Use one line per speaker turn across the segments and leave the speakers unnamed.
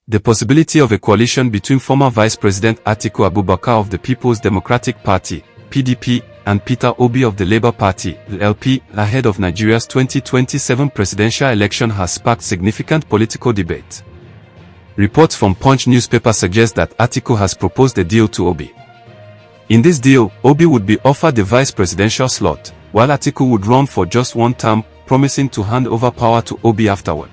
The possibility of a coalition between former Vice President Atiku Abubakar of the People's Democratic Party, PDP, and Peter Obi of the Labour Party, LP, ahead of Nigeria's 2027 presidential election has sparked significant political debate. Reports from Punch newspaper suggest that Atiku has proposed a deal to Obi. In this deal, Obi would be offered the vice presidential slot, while Atiku would run for just one term, promising to hand over power to Obi afterward.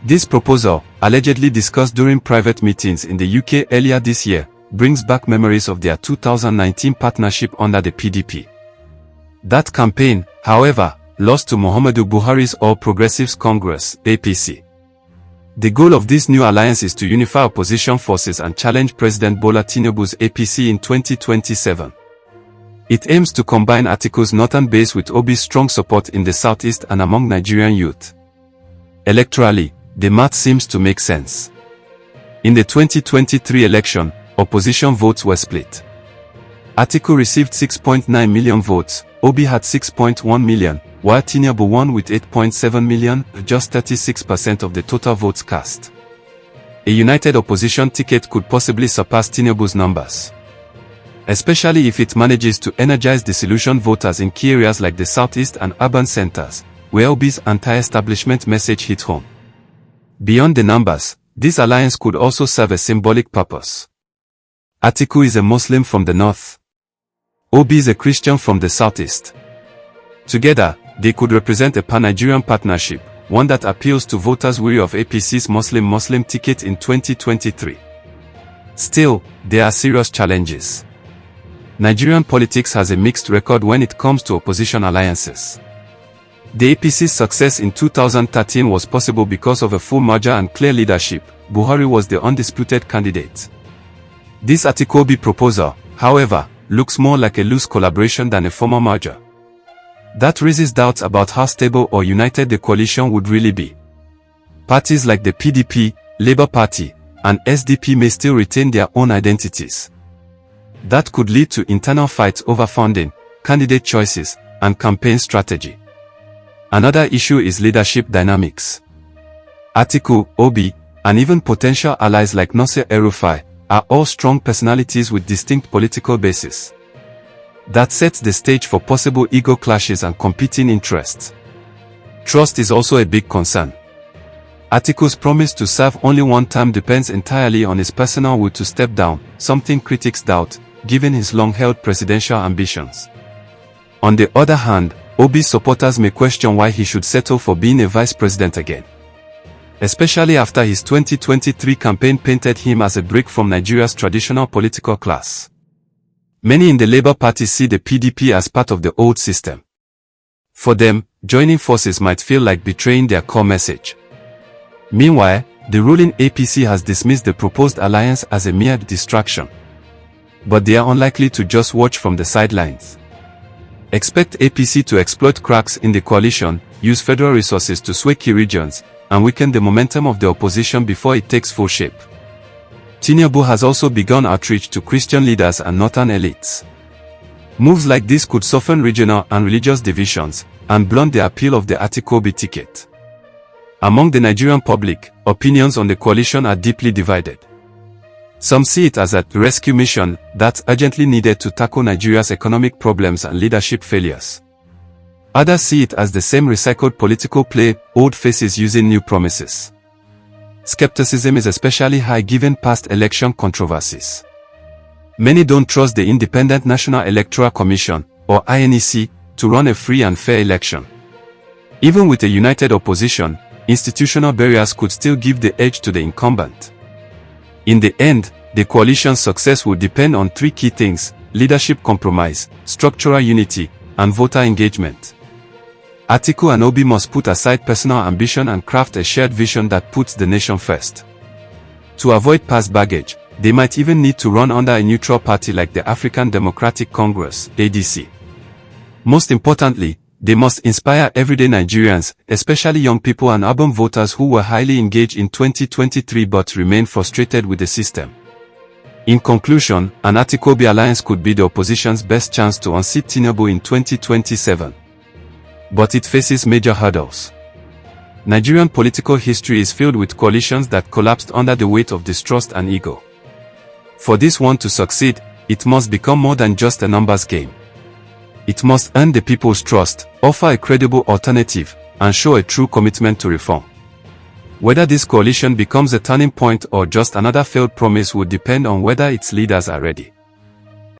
This proposal, allegedly discussed during private meetings in the UK earlier this year, brings back memories of their 2019 partnership under the PDP. That campaign, however, lost to Muhammadu Buhari's All Progressives Congress, APC. The goal of this new alliance is to unify opposition forces and challenge President Bola Tinubu's APC in 2027. It aims to combine Atiku's northern base with Obi's strong support in the southeast and among Nigerian youth. Electorally, the math seems to make sense. In the 2023 election, opposition votes were split. Atiku received 6.9 million votes, Obi had 6.1 million, while Tinubu won with 8.7 million, just 36% of the total votes cast. A united opposition ticket could possibly surpass Tinubu's numbers, especially if it manages to energize disillusioned voters in key areas like the southeast and urban centers, where Obi's anti-establishment message hit home. Beyond the numbers, this alliance could also serve a symbolic purpose. Atiku is a Muslim from the north. Obi is a Christian from the southeast. Together, they could represent a pan-Nigerian partnership, one that appeals to voters weary of APC's Muslim ticket in 2023. Still, there are serious challenges. Nigerian politics has a mixed record when it comes to opposition alliances. The APC's success in 2013 was possible because of a full merger and clear leadership. Buhari was the undisputed candidate. This Atiku-Obi proposal, however, looks more like a loose collaboration than a formal merger. That raises doubts about how stable or united the coalition would really be. Parties like the PDP, Labour Party, and SDP may still retain their own identities. That could lead to internal fights over funding, candidate choices, and campaign strategy. Another issue is leadership dynamics. Atiku, Obi, and even potential allies like Nasir El-Rufai are all strong personalities with distinct political bases. That sets the stage for possible ego clashes and competing interests. Trust is also a big concern. Atiku's promise to serve only one term depends entirely on his personal will to step down, something critics doubt, given his long-held presidential ambitions. On the other hand, Obi's supporters may question why he should settle for being a vice president again, especially after his 2023 campaign painted him as a break from Nigeria's traditional political class. Many in the Labour Party see the PDP as part of the old system. For them, joining forces might feel like betraying their core message. Meanwhile, the ruling APC has dismissed the proposed alliance as a mere distraction. But they are unlikely to just watch from the sidelines. Expect APC to exploit cracks in the coalition, use federal resources to sway key regions, and weaken the momentum of the opposition before it takes full shape. Tinubu has also begun outreach to Christian leaders and northern elites. Moves like this could soften regional and religious divisions, and blunt the appeal of the Atiku-Obi ticket. Among the Nigerian public, opinions on the coalition are deeply divided. Some see it as a rescue mission that's urgently needed to tackle Nigeria's economic problems and leadership failures. Others see it as the same recycled political play, old faces using new promises. Skepticism is especially high given past election controversies. Many don't trust the Independent National Electoral Commission, or INEC, to run a free and fair election. Even with a united opposition, institutional barriers could still give the edge to the incumbent. In the end, the coalition's success will depend on three key things: leadership compromise, structural unity, and voter engagement. Atiku and Obi must put aside personal ambition and craft a shared vision that puts the nation first. To avoid past baggage, they might even need to run under a neutral party like the African Democratic Congress, ADC. Most importantly, they must inspire everyday Nigerians, especially young people and urban voters who were highly engaged in 2023 but remain frustrated with the system. In conclusion, an Atiku-Obi alliance could be the opposition's best chance to unseat Tinubu in 2027. But it faces major hurdles. Nigerian political history is filled with coalitions that collapsed under the weight of distrust and ego. For this one to succeed, it must become more than just a numbers game. It must earn the people's trust, offer a credible alternative, and show a true commitment to reform. Whether this coalition becomes a turning point or just another failed promise would depend on whether its leaders are ready.